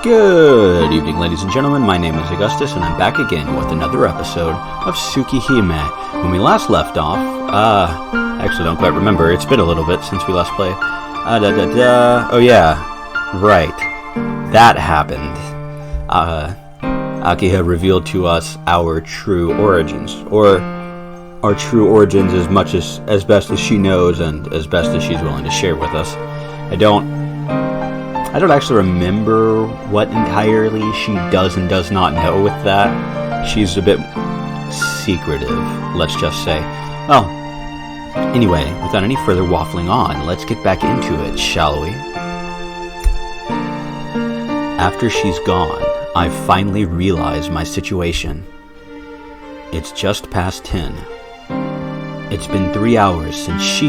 Good evening, ladies and gentlemen. My name is Augustus, and I'm back again with another episode of Tsukihime. When we last left off, actually don't quite remember. It's been a little bit since we last played. Oh yeah, right. That happened. Akiha revealed to us our true origins, or our true origins as best as she knows and as best as she's willing to share with us. I don't actually remember what entirely she does and does not know with that. She's a bit secretive, let's just say. Well, anyway, without any further waffling on, let's get back into it, shall we? After she's gone, I finally realize my situation. It's just past 10. It's been 3 hours since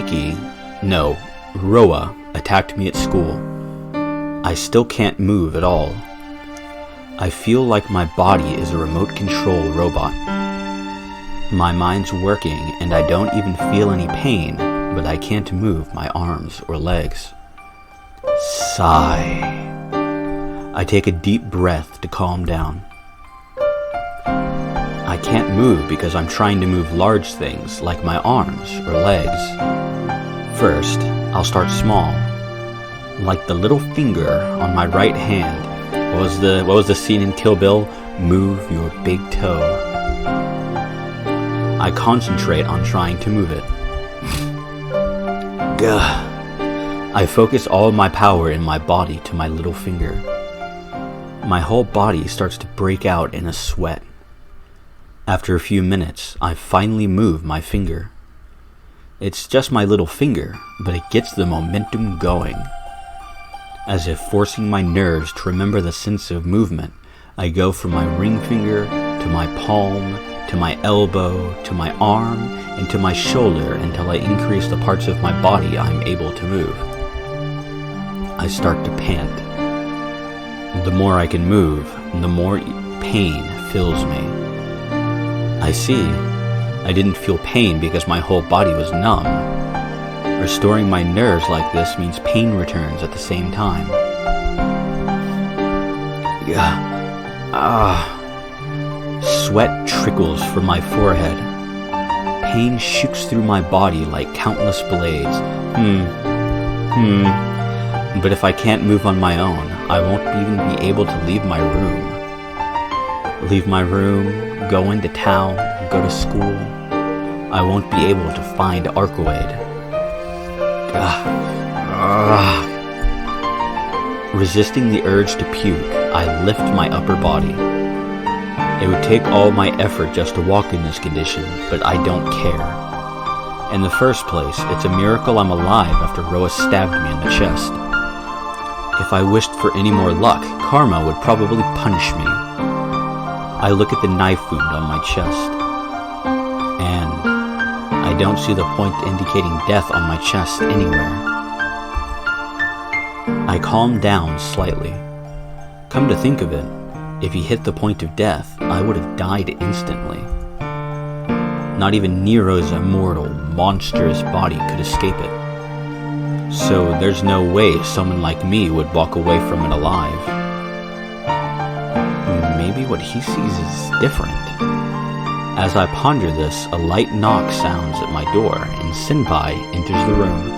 Roa attacked me at school. I still can't move at all. I feel like my body is a remote control robot. My mind's working and I don't even feel any pain, but I can't move my arms or legs. Sigh. I take a deep breath to calm down. I can't move because I'm trying to move large things like my arms or legs. First, I'll start small. Like the little finger on my right hand. What was the scene in Kill Bill? Move your big toe. I concentrate on trying to move it. Gah. I focus all of my power in my body to my little finger. My whole body starts to break out in a sweat. After a few minutes, I finally move my finger. It's just my little finger, but it gets the momentum going. As if forcing my nerves to remember the sense of movement, I go from my ring finger to my palm, to my elbow, to my arm, and to my shoulder until I increase the parts of my body I'm able to move. I start to pant. The more I can move, the more pain fills me. I see. I didn't feel pain because my whole body was numb. Restoring my nerves like this means pain returns at the same time. Sweat trickles from my forehead. Pain shoots through my body like countless blades. But if I can't move on my own, I won't even be able to leave my room. Leave my room, go into town, go to school. I won't be able to find Arcueid. Resisting the urge to puke, I lift my upper body. It would take all my effort just to walk in this condition, but I don't care. In the first place, it's a miracle I'm alive after Roa stabbed me in the chest. If I wished for any more luck, karma would probably punish me. I look at the knife wound on my chest, and I don't see the point indicating death on my chest anywhere. I calm down slightly. Come to think of it, if he hit the point of death, I would have died instantly. Not even Nero's immortal, monstrous body could escape it. So there's no way someone like me would walk away from it alive. Maybe what he sees is different. As I ponder this, a light knock sounds at my door, and Senpai enters the room.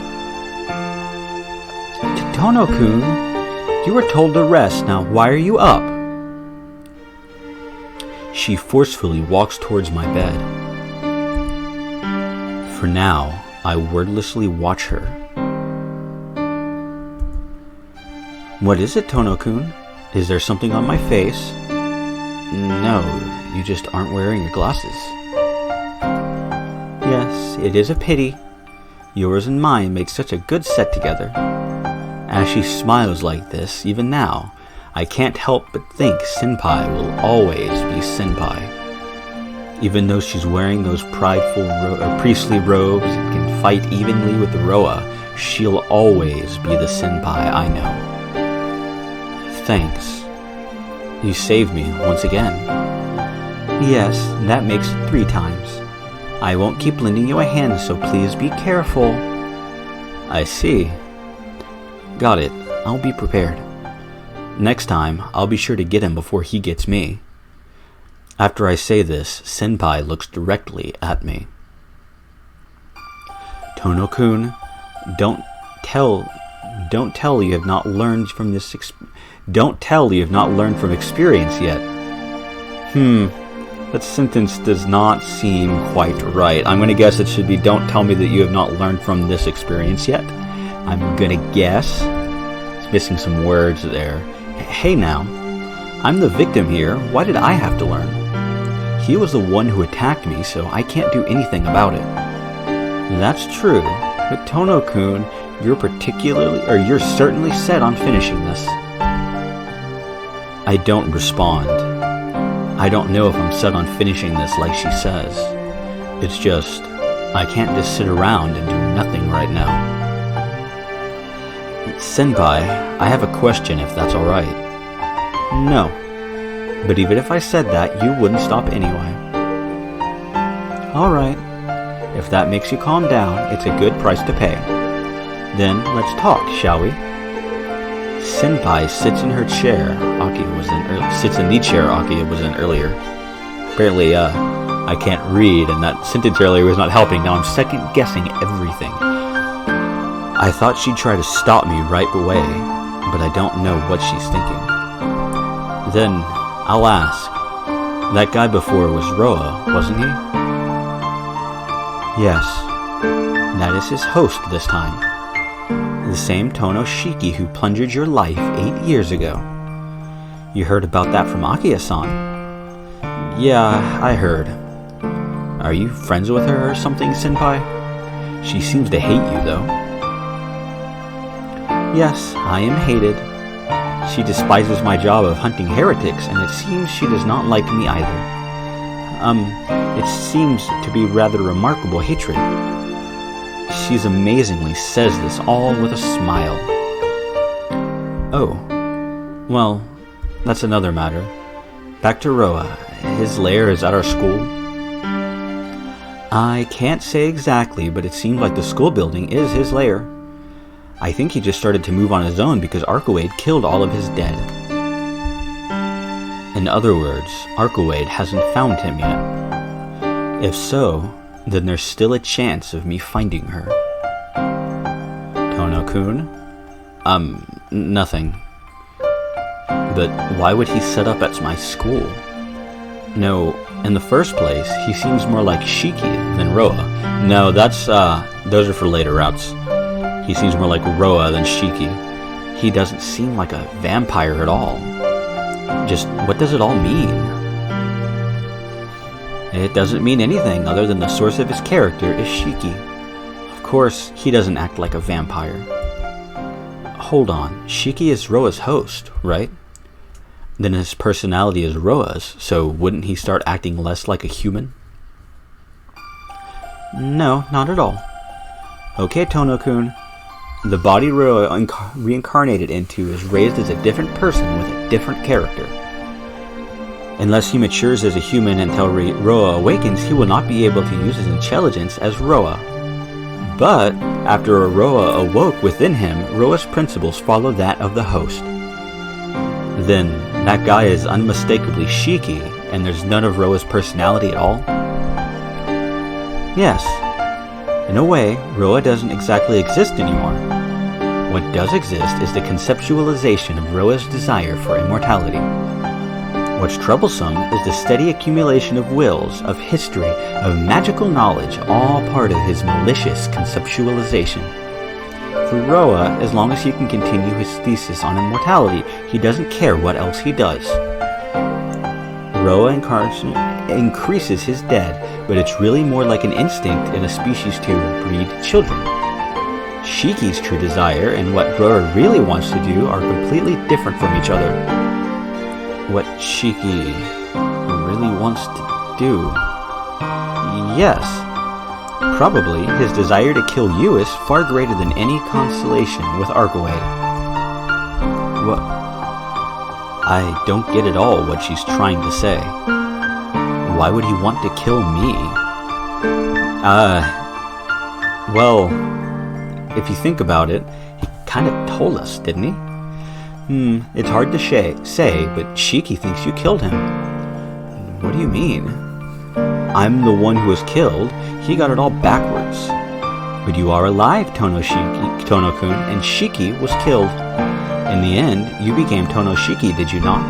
Tono-kun, you were told to rest, now why are you up? She forcefully walks towards my bed. For now, I wordlessly watch her. What is it, Tono-kun? Is there something on my face? No, you just aren't wearing your glasses. Yes, it is a pity. Yours and mine make such a good set together. As she smiles like this, even now, I can't help but think Senpai will always be Senpai. Even though she's wearing those prideful priestly robes and can fight evenly with Roa, she'll always be the Senpai I know. Thanks. You saved me once again. Yes, that makes 3 times. I won't keep lending you a hand, so please be careful. I see. Got it. I'll be prepared. Next time, I'll be sure to get him before he gets me. After I say this, Senpai looks directly at me. Tono-kun, don't tell you have not learned from experience yet. That sentence does not seem quite right. I'm going to guess it should be, don't tell me that you have not learned from this experience yet. I'm going to guess. It's missing some words there. Hey now, I'm the victim here. Why did I have to learn? He was the one who attacked me, so I can't do anything about it. That's true, but Tono-kun, you're certainly set on finishing this. I don't respond. I don't know if I'm set on finishing this like she says. It's just, I can't just sit around and do nothing right now. Senpai, I have a question if that's alright. No. But even if I said that, you wouldn't stop anyway. Alright. If that makes you calm down, it's a good price to pay. Then, let's talk, shall we? Senpai sits in her chair sits in the chair Aki was in earlier. Apparently, I can't read, and that sentence earlier was not helping. Now I'm second-guessing everything. I thought she'd try to stop me right away, but I don't know what she's thinking. Then, I'll ask. That guy before was Roa, wasn't he? Yes. That is his host this time. The same Tono Shiki who plundered your life 8 years ago. You heard about that from Akiya-san? Yeah, I heard. Are you friends with her or something, Senpai? She seems to hate you, though. Yes, I am hated. She despises my job of hunting heretics, and it seems she does not like me either. It seems to be rather remarkable hatred. She's amazingly says this all with a smile. Oh, well, that's another matter. Back to Roa. His lair is at our school. I can't say exactly, but it seems like the school building is his lair. I think he just started to move on his own because Arcueid killed all of his dead. In other words, Arcueid hasn't found him yet. If so, then there's still a chance of me finding her. Tono-kun? Nothing. But why would he set up at my school? No, in the first place, he seems more like Shiki than Roa. No, those are for later routes. He seems more like Roa than Shiki. He doesn't seem like a vampire at all. Just, what does it all mean? It doesn't mean anything other than the source of his character is Shiki. Of course, he doesn't act like a vampire. Hold on, Shiki is Roa's host, right? Then his personality is Roa's, so wouldn't he start acting less like a human? No, not at all. Okay, Tono-kun. The body Roa reincarnated into is raised as a different person with a different character. Unless he matures as a human until Roa awakens, he will not be able to use his intelligence as Roa. But, after Roa awoke within him, Roa's principles follow that of the host. Then, that guy is unmistakably Shiki, and there's none of Roa's personality at all? Yes. In a way, Roa doesn't exactly exist anymore. What does exist is the conceptualization of Roa's desire for immortality. What's troublesome is the steady accumulation of wills, of history, of magical knowledge, all part of his malicious conceptualization. For Roa, as long as he can continue his thesis on immortality, he doesn't care what else he does. Roa increases his dead, but it's really more like an instinct in a species to breed children. Shiki's true desire and what Roa really wants to do are completely different from each other. What Shiki really wants to do? Yes. Probably his desire to kill you is far greater than any constellation with Arcueid. What? I don't get at all what she's trying to say. Why would he want to kill me? Well, if you think about it, he kind of told us, didn't he? It's hard to say, but Shiki thinks you killed him. What do you mean? I'm the one who was killed. He got it all backwards. But you are alive, Tono-kun, and Shiki was killed. In the end, you became Tono-shiki, did you not?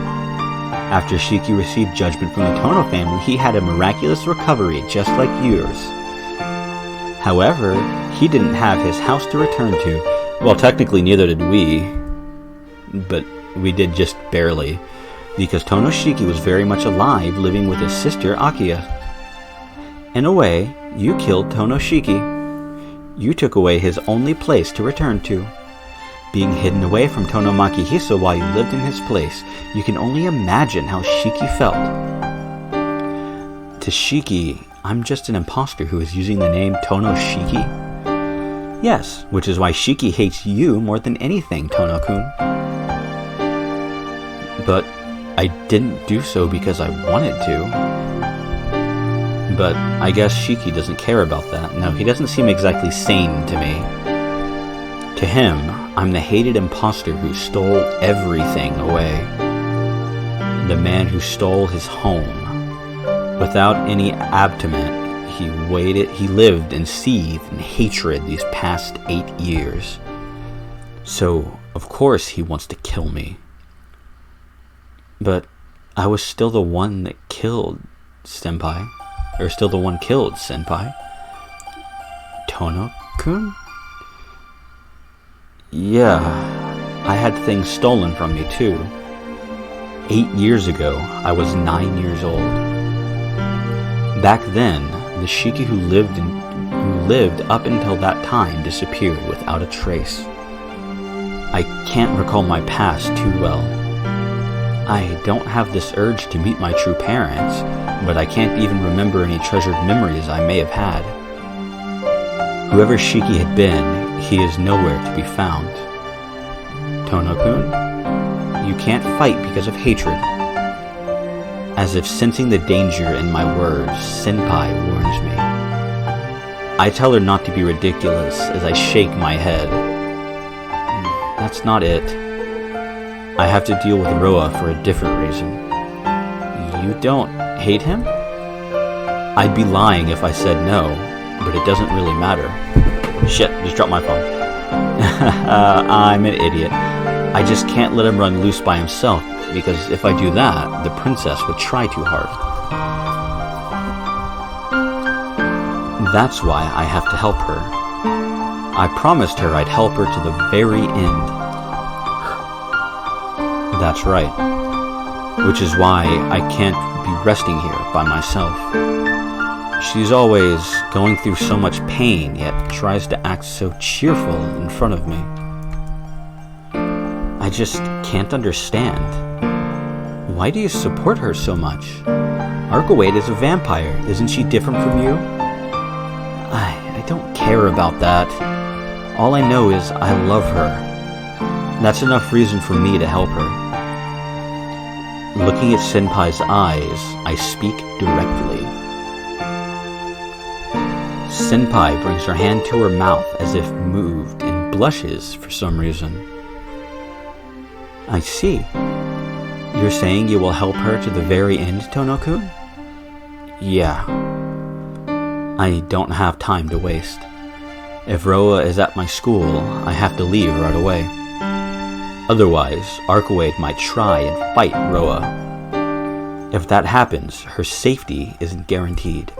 After Shiki received judgment from the Tono family, he had a miraculous recovery, just like yours. However, he didn't have his house to return to. Well, technically neither did we. But we did just barely, because Tono-shiki was very much alive, living with his sister Arcueid. In a way, you killed Tono-shiki. You took away his only place to return to. Being hidden away from Tonomaki Hiso while you lived in his place, you can only imagine how Shiki felt. To Shiki, I'm just an imposter who is using the name Tono-shiki. Yes, which is why Shiki hates you more than anything, Tono-kun. But I didn't do so because I wanted to. But I guess Shiki doesn't care about that. No, he doesn't seem exactly sane to me. To him, I'm the hated imposter who stole everything away. The man who stole his home. Without any abandonment, he lived and seethed in hatred these past 8 years. So, of course he wants to kill me. But I was still the one that killed Senpai. Or still the one killed Senpai. Tono-kun? Yeah, I had things stolen from me too. 8 years ago, I was 9 years old. Back then, the Shiki who lived up until that time disappeared without a trace. I can't recall my past too well. I don't have this urge to meet my true parents, but I can't even remember any treasured memories I may have had. Whoever Shiki had been, he is nowhere to be found. Tono-kun, you can't fight because of hatred. As if sensing the danger in my words, Senpai warns me. I tell her not to be ridiculous as I shake my head. That's not it. I have to deal with Roa for a different reason. You don't hate him? I'd be lying if I said no, but it doesn't really matter. Shit, just dropped my phone. I'm an idiot. I just can't let him run loose by himself, because if I do that, the princess would try too hard. That's why I have to help her. I promised her I'd help her to the very end. That's right. Which is why I can't be resting here by myself. She's always going through so much pain, yet tries to act so cheerful in front of me. I just can't understand. Why do you support her so much? Arcueid is a vampire. Isn't she different from you? I don't care about that. All I know is I love her. That's enough reason for me to help her. Looking at Senpai's eyes, I speak directly. Senpai brings her hand to her mouth as if moved and blushes for some reason. I see. You're saying you will help her to the very end, Tono-kun? Yeah. I don't have time to waste. If Roa is at my school, I have to leave right away. Otherwise, Arcueid might try and fight Roa. If that happens, her safety isn't guaranteed.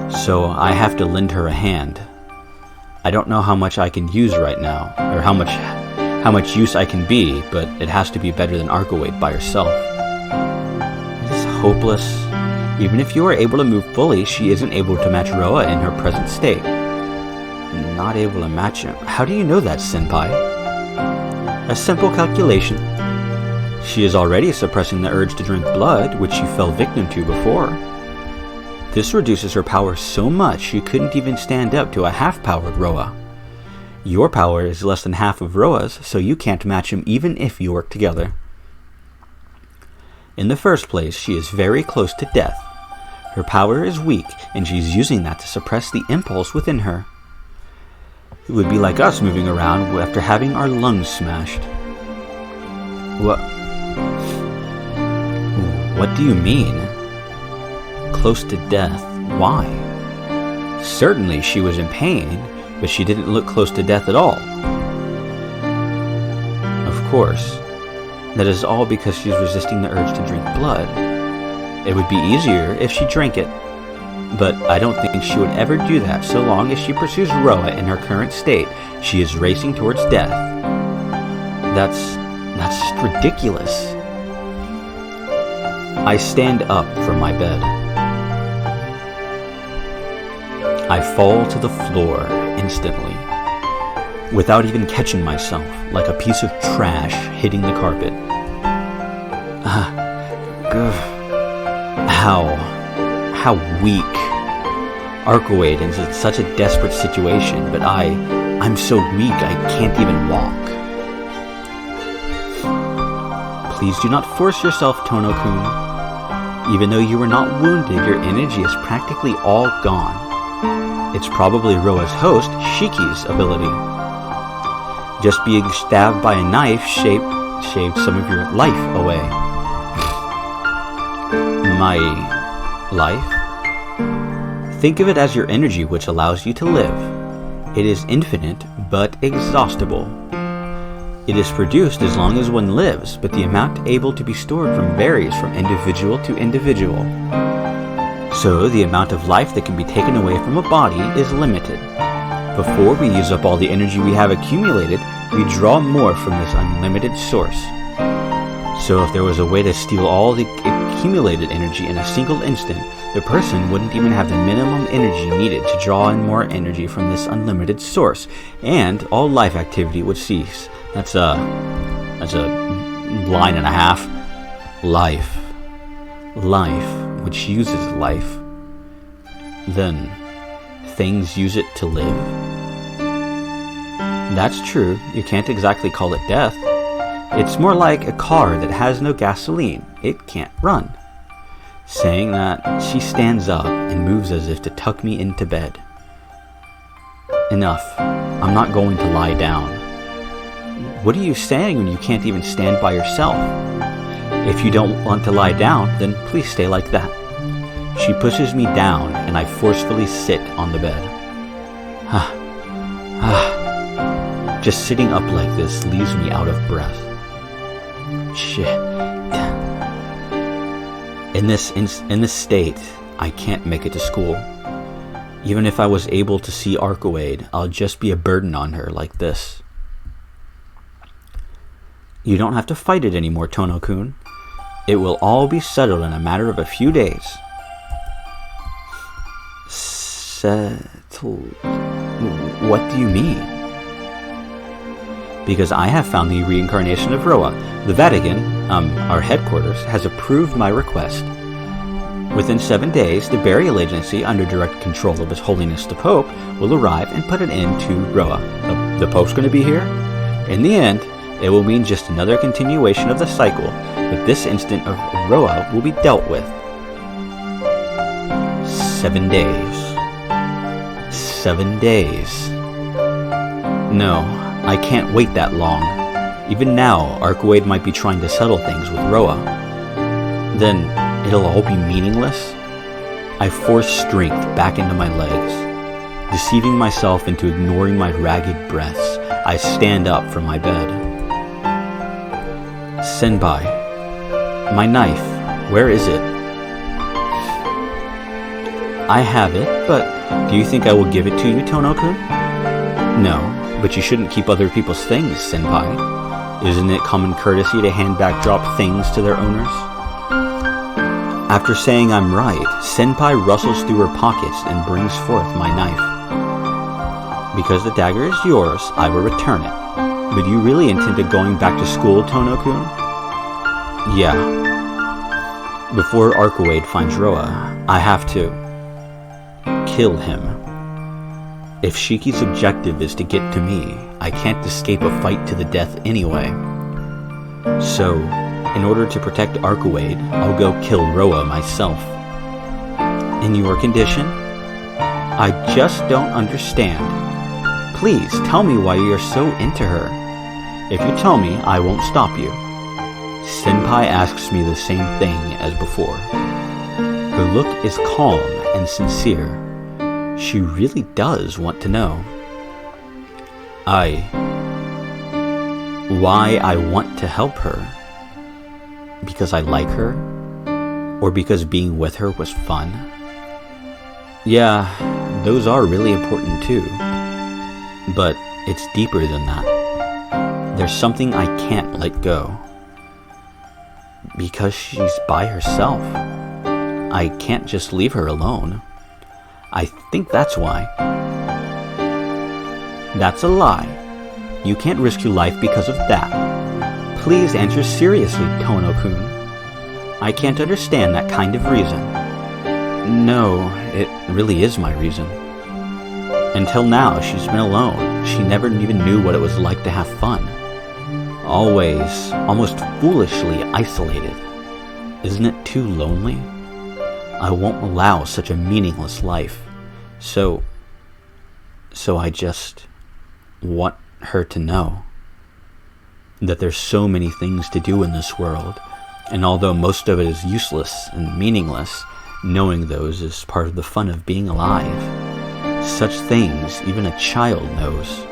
So I have to lend her a hand. I don't know how much I can use right now, or how much use I can be, but it has to be better than Arcueid by herself. It is hopeless. Even if you are able to move fully, she isn't able to match Roa in her present state. Not able to match him. How do you know that, Senpai? A simple calculation. She is already suppressing the urge to drink blood, which she fell victim to before. This reduces her power so much she couldn't even stand up to a half-powered Roa. Your power is less than half of Roa's, so you can't match him even if you work together. In the first place, she is very close to death. Her power is weak, and she's using that to suppress the impulse within her. It would be like us moving around after having our lungs smashed. What? What do you mean? Close to death? Why? Certainly she was in pain, but she didn't look close to death at all. Of course, that is all because she's resisting the urge to drink blood. It would be easier if she drank it, but I don't think she would ever do that so long as she pursues Roa in her current state. She is racing towards death. That's just ridiculous. I stand up from my bed. I fall to the floor instantly, without even catching myself, like a piece of trash hitting the carpet. How weak. Arcueid is in such a desperate situation, but I'm so weak I can't even walk. Please do not force yourself, Tono-kun. Even though you were not wounded, your energy is practically all gone. It's probably Roa's host, Shiki's ability. Just being stabbed by a knife shaved some of your life away. My life? Think of it as your energy which allows you to live. It is infinite, but exhaustible. It is produced as long as one lives, but the amount able to be stored varies from individual to individual. So, the amount of life that can be taken away from a body is limited. Before we use up all the energy we have accumulated, we draw more from this unlimited source. So if there was a way to steal all the accumulated energy in a single instant, the person wouldn't even have the minimum energy needed to draw in more energy from this unlimited source, and all life activity would cease. That's a line and a half. Life, which uses life. Then, things use it to live? That's true, you can't exactly call it death. It's more like a car that has no gasoline. It can't run. Saying that, she stands up and moves as if to tuck me into bed. Enough. I'm not going to lie down. What are you saying when you can't even stand by yourself? If you don't want to lie down, then please stay like that. She pushes me down and I forcefully sit on the bed. Just sitting up like this leaves me out of breath. Shit. In this state, I can't make it to school. Even if I was able to see Arcueid, I'll just be a burden on her like this. You don't have to fight it anymore, Tono-kun. It will all be settled in a matter of a few days. Settled? What do you mean? Because I have found the reincarnation of Roa. The Vatican, our headquarters, has approved my request. Within 7 days, the burial agency, under direct control of His Holiness the Pope, will arrive and put an end to Roa. The Pope's going to be here? In the end, it will mean just another continuation of the cycle, but this instant of Roa will be dealt with. 7 days. 7 days. No, I can't wait that long. Even now, Arcueid might be trying to settle things with Roa. Then, it'll all be meaningless? I force strength back into my legs. Deceiving myself into ignoring my ragged breaths, I stand up from my bed. Senpai, my knife, where is it? I have it, but do you think I will give it to you, Tono-kun? No, but you shouldn't keep other people's things, Senpai. Isn't it common courtesy to hand backdrop things to their owners? After saying I'm right, Senpai rustles through her pockets and brings forth my knife. Because the dagger is yours, I will return it. But you really intended going back to school, Tono-kun? Yeah. Before Arcueid finds Roa, I have to kill him. If Shiki's objective is to get to me, I can't escape a fight to the death anyway. So, in order to protect Arcueid, I'll go kill Roa myself. In your condition? I just don't understand. Please tell me why you're so into her. If you tell me, I won't stop you. Senpai asks me the same thing as before. Her look is calm and sincere. She really does want to know. Why I want to help her? Because I like her? Or because being with her was fun? Yeah, those are really important too. But it's deeper than that. There's something I can't let go. Because she's by herself. I can't just leave her alone. I think that's why. That's a lie. You can't risk your life because of that. Please answer seriously, Tono-kun. I can't understand that kind of reason. No, it really is my reason. Until now, she's been alone. She never even knew what it was like to have fun. Always, almost foolishly isolated. Isn't it too lonely? I won't allow such a meaningless life. So I just want her to know that there's so many things to do in this world, and although most of it is useless and meaningless, knowing those is part of the fun of being alive. Such things even a child knows.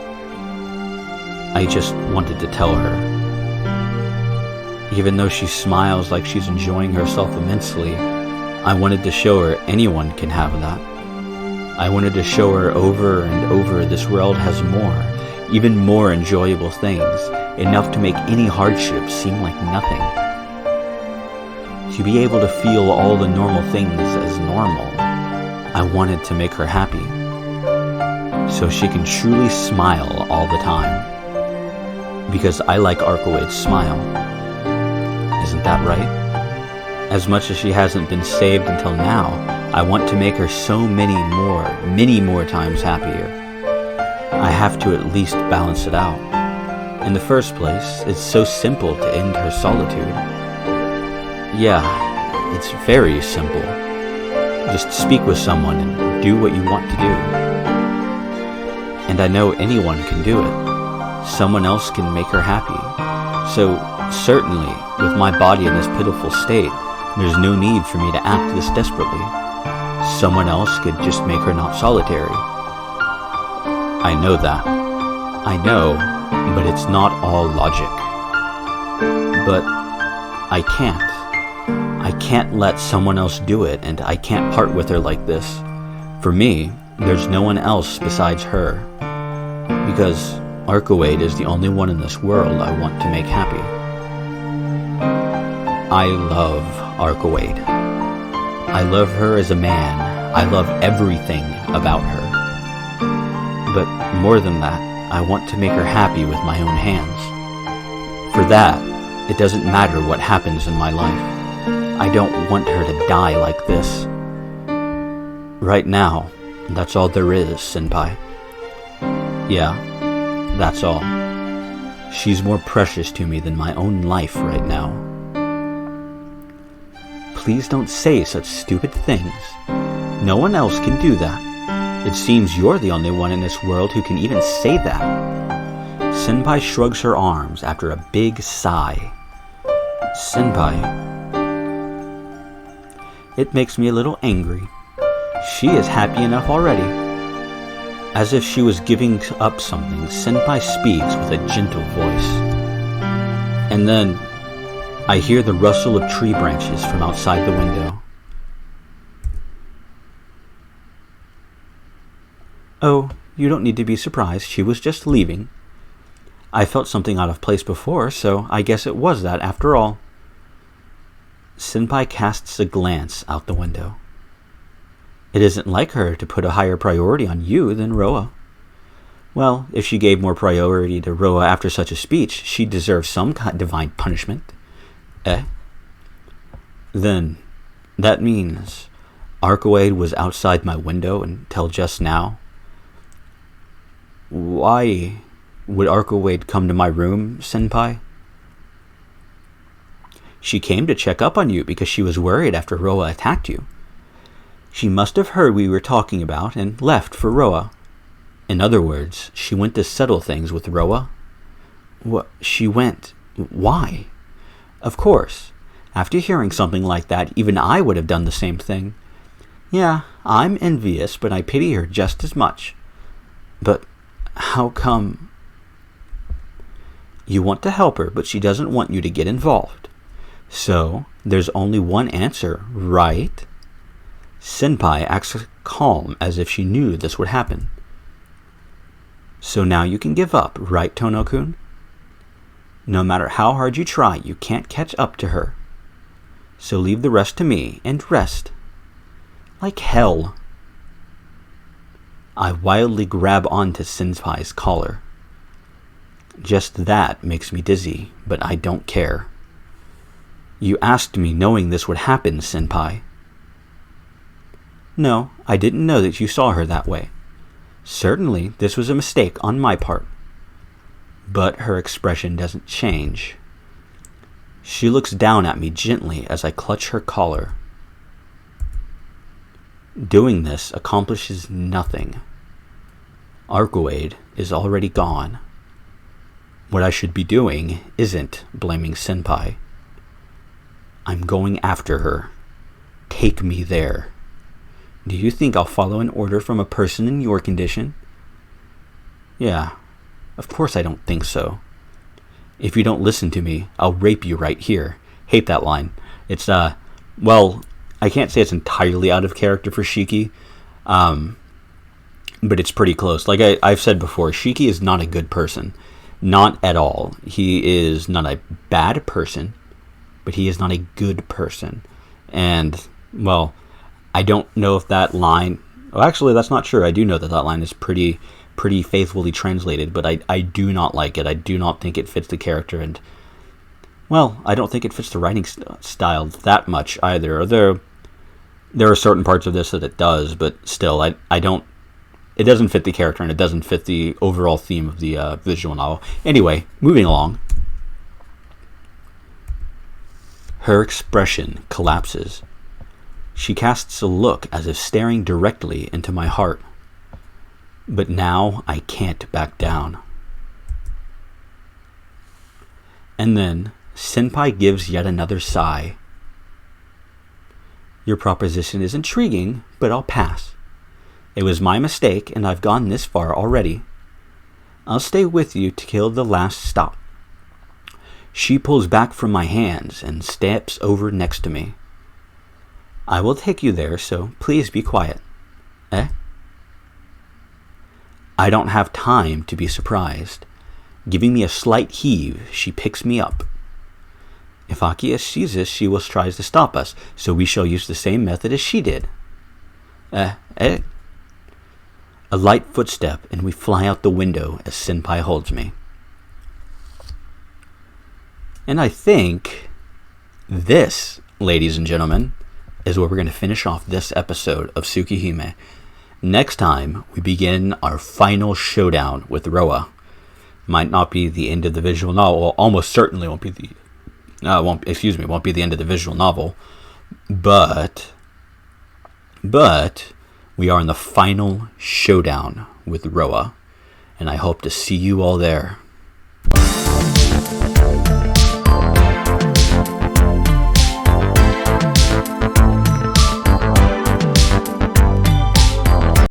I just wanted to tell her. Even though she smiles like she's enjoying herself immensely, I wanted to show her anyone can have that. I wanted to show her over and over this world has more, even more enjoyable things, enough to make any hardship seem like nothing. To be able to feel all the normal things as normal, I wanted to make her happy. So she can truly smile all the time. Because I like Arcueid's smile. Isn't that right? As much as she hasn't been saved until now, I want to make her so many more times happier. I have to at least balance it out. In the first place, it's so simple to end her solitude. Yeah, it's very simple. Just speak with someone and do what you want to do. And I know anyone can do it. Someone else can make her happy. So, certainly, with my body in this pitiful state, there's no need for me to act this desperately. Someone else could just make her not solitary. I know that. I know, but it's not all logic. But I can't. I can't let someone else do it, and I can't part with her like this. For me, there's no one else besides her. Because Arcueid is the only one in this world I want to make happy. I love Arcueid. I love her as a man. I love everything about her. But more than that, I want to make her happy with my own hands. For that, it doesn't matter what happens in my life. I don't want her to die like this. Right now, that's all there is, Senpai. Yeah, that's all. She's more precious to me than my own life right now. Please don't say such stupid things. No one else can do that. It seems you're the only one in this world who can even say that. Senpai shrugs her arms after a big sigh. Senpai. It makes me a little angry. She is happy enough already. As if she was giving up something, Senpai speaks with a gentle voice. And then, I hear the rustle of tree branches from outside the window. Oh, you don't need to be surprised. She was just leaving. I felt something out of place before, so I guess it was that after all. Senpai casts a glance out the window. It isn't like her to put a higher priority on you than Roa. Well, if she gave more priority to Roa after such a speech, she deserves some kind of divine punishment. Eh? Then, that means Arcueid was outside my window until just now? Why would Arcueid come to my room, Senpai? She came to check up on you because she was worried after Roa attacked you. She must have heard we were talking about and left for Roa. In other words, she went to settle things with Roa? What? She went? Why? Of course, after hearing something like that, even I would have done the same thing. Yeah, I'm envious, but I pity her just as much. But how come? You want to help her, but she doesn't want you to get involved. So, there's only one answer, right? Senpai acts calm as if she knew this would happen. So now you can give up, right, Tono-kun? No matter how hard you try, you can't catch up to her. So leave the rest to me, and rest. Like hell. I wildly grab onto Senpai's collar. Just that makes me dizzy, but I don't care. You asked me knowing this would happen, Senpai. No, I didn't know that you saw her that way. Certainly, this was a mistake on my part. But her expression doesn't change. She looks down at me gently as I clutch her collar. Doing this accomplishes nothing. Arcueid is already gone. What I should be doing isn't blaming Senpai. I'm going after her. Take me there. Do you think I'll follow an order from a person in your condition? Yeah, of course I don't think so. If you don't listen to me, I'll rape you right here. Hate that line. It's, well, I can't say it's entirely out of character for Shiki, but it's pretty close. Like I've said before, Shiki is not a good person. Not at all. He is not a bad person, but he is not a good person. And, well, I don't know if that line... Well, actually, that's not true. I do know that that line is pretty faithfully translated, but I do not like it. I do not think it fits the character, and, well, I don't think it fits the writing style that much either. There are certain parts of this that it does, but still, I don't... It doesn't fit the character, and it doesn't fit the overall theme of the visual novel. Anyway, moving along. Her expression collapses. She casts a look as if staring directly into my heart. But now I can't back down. And then Senpai gives yet another sigh. Your proposition is intriguing, but I'll pass. It was my mistake, and I've gone this far already. I'll stay with you to kill the last stop. She pulls back from my hands and steps over next to me. I will take you there, so please be quiet. Eh? I don't have time to be surprised. Giving me a slight heave, she picks me up. If Akia sees us, she will try to stop us, so we shall use the same method as she did. A light footstep, and we fly out the window as Senpai holds me. And I think this, ladies and gentlemen, is where we're going to finish off this episode of Tsukihime. Next time, we begin our final showdown with Roa. Might not be the end of the visual novel. Well, almost certainly won't be the won't be the end of the visual novel. But we are in the final showdown with Roa, and I hope to see you all there.